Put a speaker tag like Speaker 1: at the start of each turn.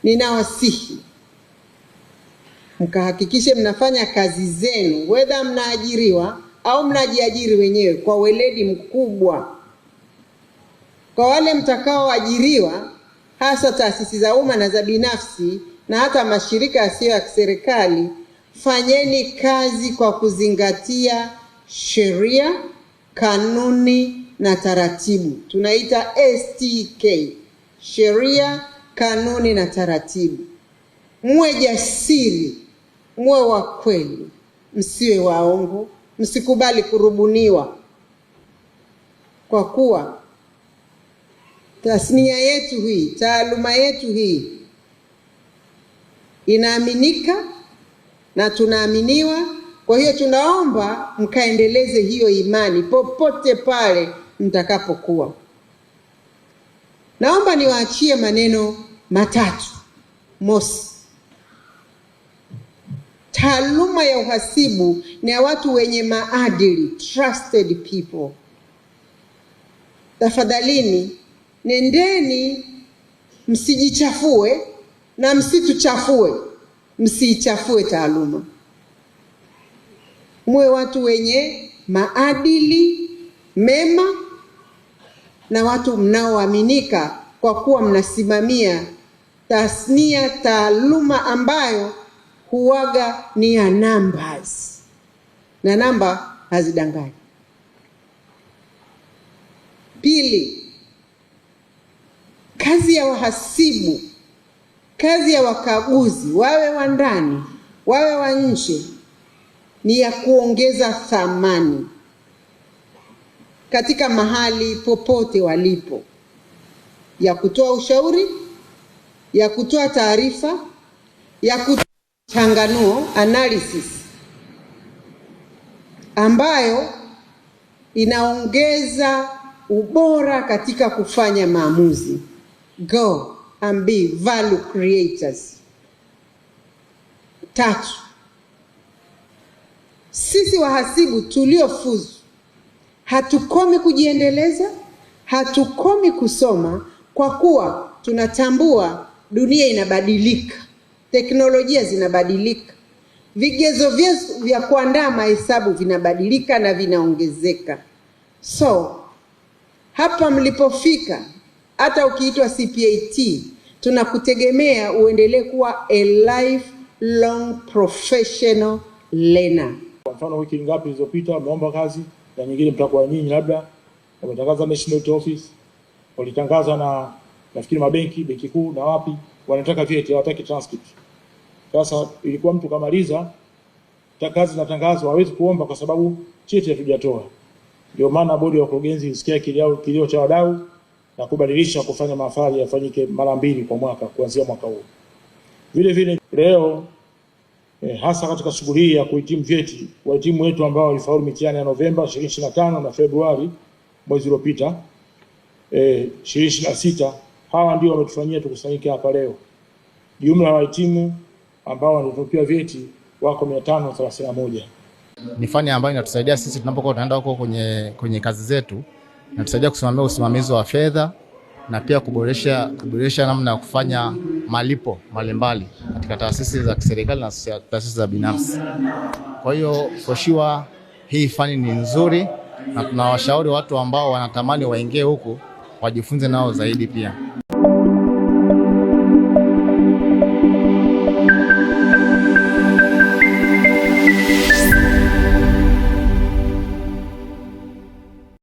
Speaker 1: ninawasihi mkahakikishe mnafanya kazi zenu, whether mnaajiriwa au mnajiajiri wenyewe, kwa weledi mkubwa. Kwa wale mtakaoajiriwa, hasa taasisi za umma na za binafsi na hata mashirika yasiyo ya kiserikali, fanyeni kazi kwa kuzingatia sheria, kanuni na taratibu. Tunaita STK, sheria, kanuni na taratibu. Muwe jasiri, muwe wa kweli, msiwe waongo, msikubali kurubuniwa. Kwa kuwa tasnia yetu hii, taaluma yetu hii inaaminika na tunaaminiwa. Kwa hiyo tunaomba mkaendeleze hiyo imani popote pale mtakapokuwa. Naomba niwaachie maneno matatu. Mosi, taaluma ya uhasibu ni ya watu wenye maadili, trusted people. Tafadhalini, nendeni msijichafue na msituchafue, msiichafue taaluma. Muwe watu wenye maadili mema na watu mnaoaminika, kwa kuwa mnasimamia tasnia, taaluma ambayo huwaga ni ya numbers, na namba hazidanganyi. Pili, kazi ya wahasibu, kazi ya wakaguzi, wawe wa ndani wawe wa nje, ni ya kuongeza thamani katika mahali popote walipo, ya kutoa ushauri, ya kutoa taarifa, ya kutoa changanuo, analysis, ambayo inaongeza ubora katika kufanya maamuzi. Go and be value creators. Tatu, sisi wahasibu tuliofuzu hatukomi kujiendeleza, hatukomi kusoma, kwa kuwa tunatambua dunia inabadilika, teknolojia zinabadilika, vigezo vya kuandaa mahesabu vinabadilika na vinaongezeka. So hapa mlipofika, hata ukiitwa CPAT, tunakutegemea uendelee kuwa a lifelong professional learner.
Speaker 2: Kwa mfano, wiki ngapi zilizopita wameomba kazi, na nyingine mtakuwa nyinyi labda wametangaza National Office, walitangaza na nafikiri mabenki, benki kuu na wapi, wanataka vyeti, hawataki transcript. Sasa ilikuwa mtu kamaliza kazi na tangazo, hawezi kuomba kwa sababu cheti hatujatoa. Ndio maana bodi ya wakurugenzi isikia kilio cha wadau na kubadilisha kufanya mahafali yafanyike mara 2 kwa mwaka kuanzia mwaka huu. Vile vile leo hasa katika shughuli hii ya kuhitimu vyeti, wahitimu wetu ambao walifaulu mitihani ya Novemba 2025 na Februari mwezi uliopita 2026, hawa ndio wametufanyia tukusanyike hapa leo. Jumla ya wahitimu ambao walitunukiwa vyeti wako 531.
Speaker 3: Ni fani ambayo inatusaidia sisi tunapokuwa tunaenda huko kwenye kazi zetu, inatusaidia kusimamia usimamizi wa fedha na pia kuboresha namna ya kufanya malipo mbalimbali katika taasisi za kiserikali na taasisi za binafsi. Kwa hiyo for sure hii fani ni nzuri, na tunawashauri watu ambao wanatamani waingie huku wajifunze nao zaidi pia.